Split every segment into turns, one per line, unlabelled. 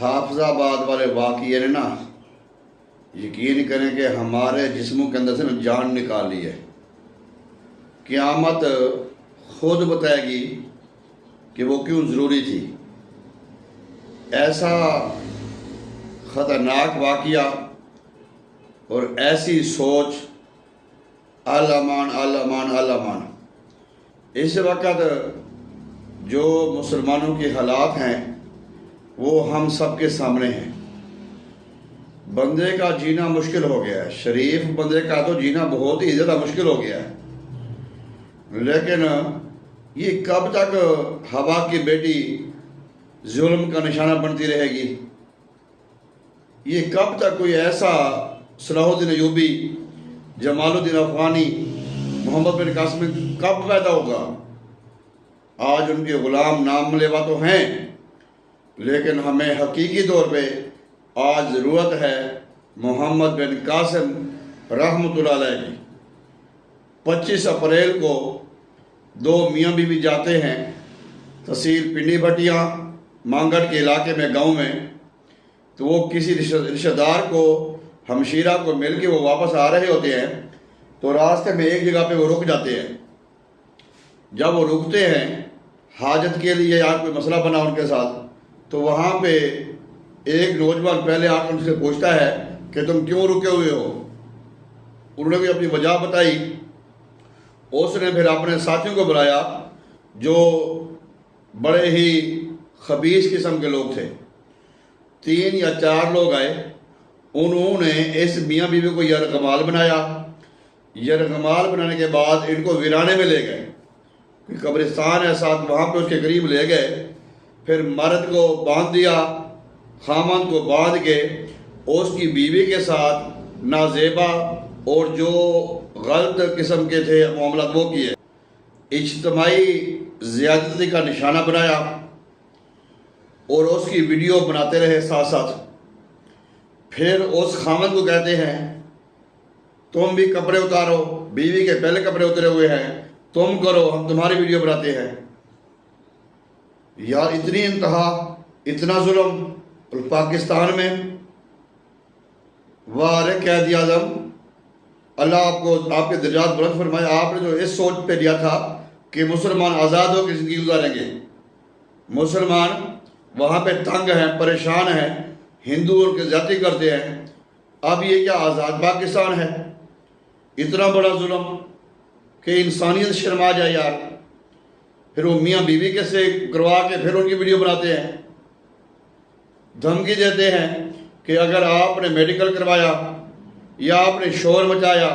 حافظ آباد والے واقعے نے نا یقین کریں کہ ہمارے جسموں کے اندر سے نا جان نکال لی ہے۔ قیامت خود بتائے گی کہ وہ کیوں ضروری تھی۔ ایسا خطرناک واقعہ اور ایسی سوچ، الامان الامان الامان۔ اس وقت جو مسلمانوں کے حالات ہیں وہ ہم سب کے سامنے ہیں۔ بندے کا جینا مشکل ہو گیا ہے، شریف بندے کا تو جینا بہت ہی زیادہ مشکل ہو گیا ہے، لیکن یہ کب تک ہوا کی بیٹی ظلم کا نشانہ بنتی رہے گی؟ یہ کب تک کوئی ایسا صلاح الدین ایوبی، جمال الدین افغانی، محمد بن قاسم کب پیدا ہوگا؟ آج ان کے غلام نام لیوا تو ہیں، لیکن ہمیں حقیقی طور پہ آج ضرورت ہے محمد بن قاسم رحمۃ اللہ علیہ کی۔ 25 اپریل کو دو میاں بیوی جاتے ہیں تحصیل پنڈی بھٹیاں مانگڑ کے علاقے میں، گاؤں میں، تو وہ کسی رشتہ دار کو، ہمشیرہ کو مل کے وہ واپس آ رہے ہوتے ہیں، تو راستے میں ایک جگہ پہ وہ رک جاتے ہیں۔ جب وہ رکتے ہیں حاجت کے لیے یا کوئی مسئلہ بنا ان کے ساتھ، تو وہاں پہ ایک نوجوان پہلے آ کر ان سے پوچھتا ہے کہ تم کیوں رکے ہوئے ہو؟ انہوں نے بھی اپنی وجہ بتائی۔ اس نے پھر اپنے ساتھیوں کو بلایا جو بڑے ہی خبیث قسم کے لوگ تھے، 3 یا 4 لوگ آئے۔ انہوں نے اس میاں بیوی کو یرغمال بنایا۔ یرغمال بنانے کے بعد ان کو ویرانے میں لے گئے، قبرستان ہے ساتھ، وہاں پہ اس کے قریب لے گئے۔ پھر مرد کو باندھ دیا، خامند کو باندھ کے اس کی بیوی کے ساتھ نازیبا اور جو غلط قسم کے تھے معاملات وہ کیے، اجتماعی زیادتی کا نشانہ بنایا اور اس کی ویڈیو بناتے رہے ساتھ ساتھ۔ پھر اس خامند کو کہتے ہیں تم بھی کپڑے اتارو، بیوی کے پہلے کپڑے اترے ہوئے ہیں، تم کرو، ہم تمہاری ویڈیو بناتے ہیں۔ یار اتنی انتہا، اتنا ظلم پاکستان میں! وارے قائد اعظم، اللہ آپ کو آپ کے درجات بلند فرمائے۔ آپ نے جو اس سوچ پہ دیا تھا کہ مسلمان آزاد ہو کے زندگی گزاریں گے، مسلمان وہاں پہ تنگ ہیں، پریشان ہیں، ہندو ان کے زیادتی کرتے ہیں، اب یہ کیا آزاد پاکستان ہے؟ اتنا بڑا ظلم کہ انسانیت شرما جائے یار۔ پھر وہ میاں بیوی کے سے کروا کے پھر ان کی ویڈیو بناتے ہیں، دھمکی دیتے ہیں کہ اگر آپ نے میڈیکل کروایا یا آپ نے شور مچایا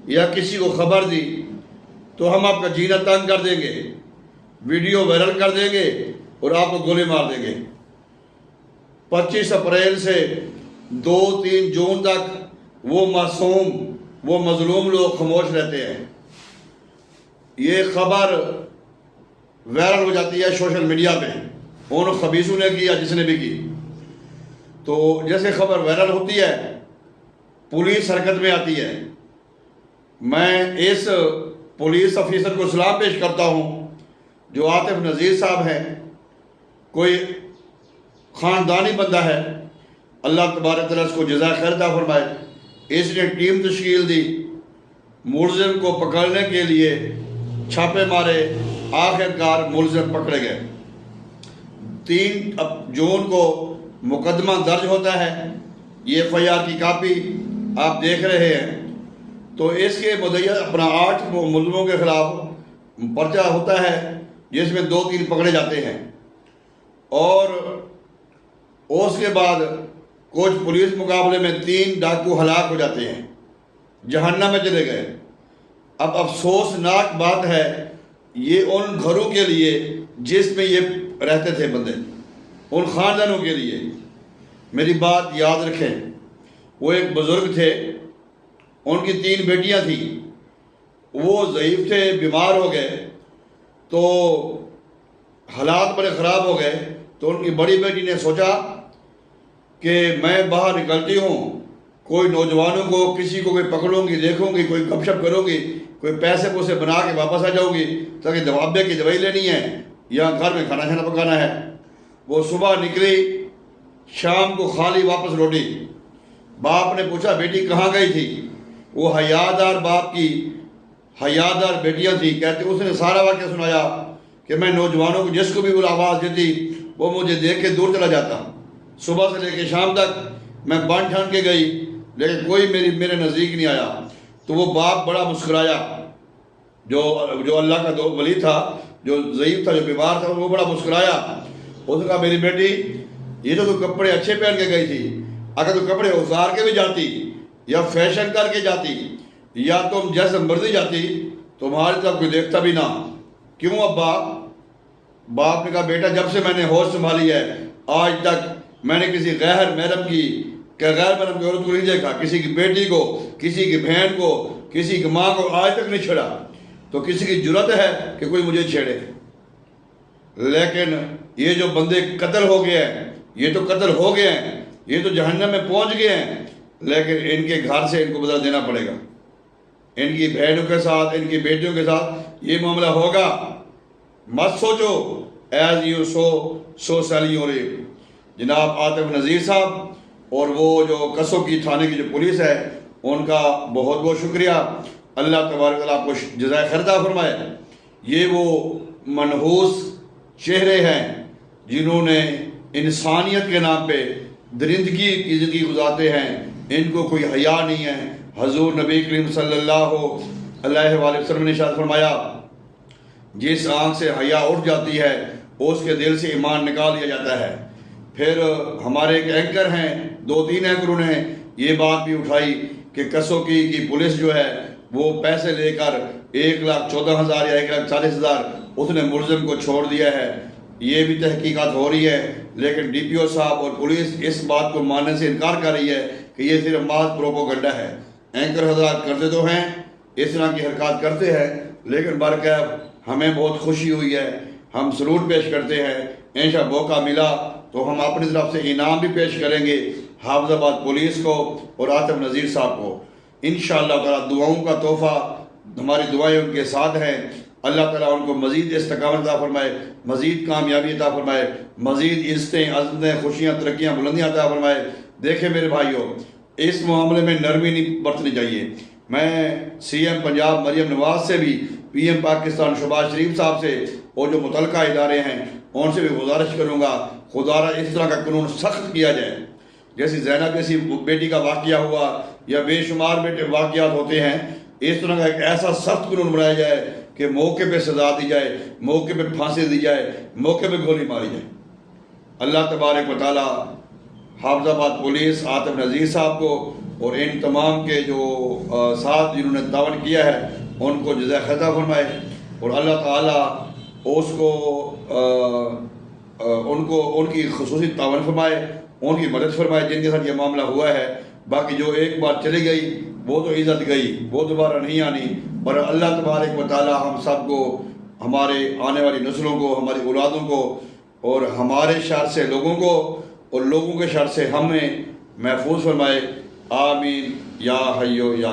یا کسی کو خبر دی تو ہم آپ کا جینا تنگ کر دیں گے، ویڈیو وائرل کر دیں گے اور آپ کو گولی مار دیں گے۔ 25 اپریل سے 2-3 جون تک وہ معصوم، وہ مظلوم لوگ خاموش رہتے ہیں۔ یہ خبر وائرل ہو جاتی ہے سوشل میڈیا پہ، ان خبیثوں نے کیا جس نے بھی کی، تو جیسے خبر وائرل ہوتی ہے پولیس حرکت میں آتی ہے۔ میں اس پولیس افیسر کو سلام پیش کرتا ہوں جو عاطف نذیر صاحب ہیں، کوئی خاندانی بندہ ہے، اللہ تبارک تعالیٰ اس کو جزائے خیر عطا فرمائے۔ اس نے ٹیم تشکیل دی، ملزم کو پکڑنے کے لیے چھاپے مارے، آخر کار ملزم پکڑے گئے۔ 3 جون کو مقدمہ درج ہوتا ہے، یہ FIR کی کاپی آپ دیکھ رہے ہیں۔ تو اس کے مدعی اپنا 8 ملزموں کے خلاف پرچہ ہوتا ہے جس میں 2-3 پکڑے جاتے ہیں، اور اس کے بعد کچھ پولیس مقابلے میں 3 ڈاکو ہلاک ہو جاتے ہیں، جہنم میں چلے گئے۔ اب افسوسناک بات ہے یہ ان گھروں کے لیے جس میں یہ رہتے تھے بندے، ان خاندانوں کے لیے۔ میری بات یاد رکھیں، وہ ایک بزرگ تھے، ان کی 3 بیٹیاں تھیں، وہ ضعیف تھے، بیمار ہو گئے، تو حالات بڑے خراب ہو گئے۔ تو ان کی بڑی بیٹی نے سوچا کہ میں باہر نکلتی ہوں، کوئی نوجوانوں کو کسی کو کوئی پکڑوں گی، دیکھوں گی، کوئی گپ شپ کروں گی، کوئی پیسے پوسے بنا کے واپس آ جاؤں گی تاکہ دوابے کی دوائی لینی ہے یا گھر میں کھانا پکانا ہے۔ وہ صبح نکلی، شام کو خالی واپس لوٹی۔ باپ نے پوچھا بیٹی کہاں گئی تھی؟ وہ حیادار باپ کی حیادار بیٹیاں تھیں، کہتے اس نے سارا واقعہ سنایا کہ میں نوجوانوں کو جس کو بھی وہ آواز دیتی وہ مجھے دیکھ کے دور چلا جاتا، صبح سے لے کے شام تک میں بان ٹھان کے گئی لیکن کوئی میرے نزدیک نہیں آیا۔ تو وہ باپ بڑا مسکرایا، جو اللہ کا ولی تھا، جو ضعیف تھا، جو بیمار تھا، وہ بڑا مسکرایا۔ اس نے کہا میری بیٹی یہ تو کپڑے اچھے پہن کے گئی تھی، اگر تو کپڑے اتار کے بھی جاتی یا فیشن کر کے جاتی یا تم جیسے مرضی جاتی تمہاری طرف کوئی دیکھتا بھی نہ۔ کیوں ابا؟ باپ نے کہا بیٹا جب سے میں نے ہوش سنبھالی ہے آج تک میں نے کسی غیر محرم کی عورت کو نہیں دیکھا، کسی کی بیٹی کو، کسی کی بہن کو، کسی کی ماں کو آج تک نہیں چھیڑا۔ تو کسی کی جرت ہے کہ کوئی مجھے چھیڑے؟ لیکن یہ جو بندے قتل ہو گئے ہیں، یہ تو قتل ہو گئے ہیں، یہ تو جہنم میں پہنچ گئے ہیں، لیکن ان کے گھر سے ان کو بدلہ دینا پڑے گا۔ ان کی بہنوں کے ساتھ، ان کی بیٹیوں کے ساتھ یہ معاملہ ہوگا۔ مت سوچو ایز یو سو سیلی ہو رہی۔ جناب عاطف نذیر صاحب اور وہ جو کسو کی تھانے کی جو پولیس ہے ان کا بہت بہت شکریہ۔ اللہ تبارک و تعالیٰ آپ کو جزائے خیر عطا فرمائے۔ یہ وہ منحوس چہرے ہیں جنہوں نے انسانیت کے نام پہ درندگی کی زندگی گزارتے ہیں، ان کو کوئی حیا نہیں ہے۔ حضور نبی کریم صلی اللہ علیہ وآلہ وسلم نے ارشاد فرمایا جس آنکھ سے حیا اٹھ جاتی ہے اس کے دل سے ایمان نکال دیا جاتا ہے۔ پھر ہمارے ایک اینکر ہیں، 2-3 اینکروں نے یہ بات بھی اٹھائی کہ کسو کی پولیس جو ہے وہ پیسے لے کر 1,14,000 یا 1,40,000 اس نے ملزم کو چھوڑ دیا ہے۔ یہ بھی تحقیقات ہو رہی ہے لیکن ڈی پی او صاحب اور پولیس اس بات کو ماننے سے انکار کر رہی ہے کہ یہ صرف محض پروپوگنڈا ہے۔ اینکر حضرات کرتے تو ہیں، اس طرح کی حرکات کرتے ہیں، لیکن برکیف ہمیں بہت خوشی ہوئی ہے، ہم سلوٹ پیش کرتے ہیں۔ انشاءاللہ موقع ملا تو ہم اپنی طرف سے انعام بھی پیش کریں گے حافظ آباد پولیس کو اور عاطف نذیر صاحب کو۔ انشاءاللہ تعالیٰ دعاؤں کا تحفہ، ہماری دعائیں ان کے ساتھ ہیں۔ اللہ تعالیٰ ان کو مزید استقامت عطا فرمائے، مزید کامیابی عطا فرمائے، مزید عزتیں، عظمتیں، خوشیاں، ترقیاں، بلندیاں عطا فرمائے۔ دیکھیں میرے بھائیوں، اس معاملے میں نرمی نہیں برتنی چاہیے۔ میں سی ایم پنجاب مریم نواز سے بھی، پی ایم پاکستان شہباز شریف صاحب سے اور جو متعلقہ ادارے ہیں ان سے بھی گزارش کروں گا خدا را اس طرح کا قانون سخت کیا جائے۔ جیسی زینب جیسی بیٹی کا واقعہ ہوا یا بے شمار واقعات ہوتے ہیں، اس طرح کا ایک ایسا سخت قانون بنایا جائے کہ موقع پہ سزا دی جائے، موقع پہ پھانسی دی جائے، موقع پہ گولی ماری جائے۔ اللہ تبارک و تعالیٰ حافظ آباد پولیس، عاطف نذیر صاحب کو اور ان تمام کے جو ساتھ جنہوں نے تعاون کیا ہے ان کو جزائے خیر عطا فرمائے، اور اللہ تعالیٰ اس کو ان کی خصوصی تعاون فرمائے، ان کی مدد فرمائے جن کے ساتھ یہ معاملہ ہوا ہے۔ باقی جو ایک بار چلی گئی وہ تو عزت گئی، وہ دوبارہ نہیں آنی، پر اللہ تبارک و تعالیٰ ہم سب کو، ہمارے آنے والی نسلوں کو، ہماری اولادوں کو اور ہمارے شر سے لوگوں کو اور لوگوں کے شر سے ہمیں محفوظ فرمائے۔ آمین یا حیو یا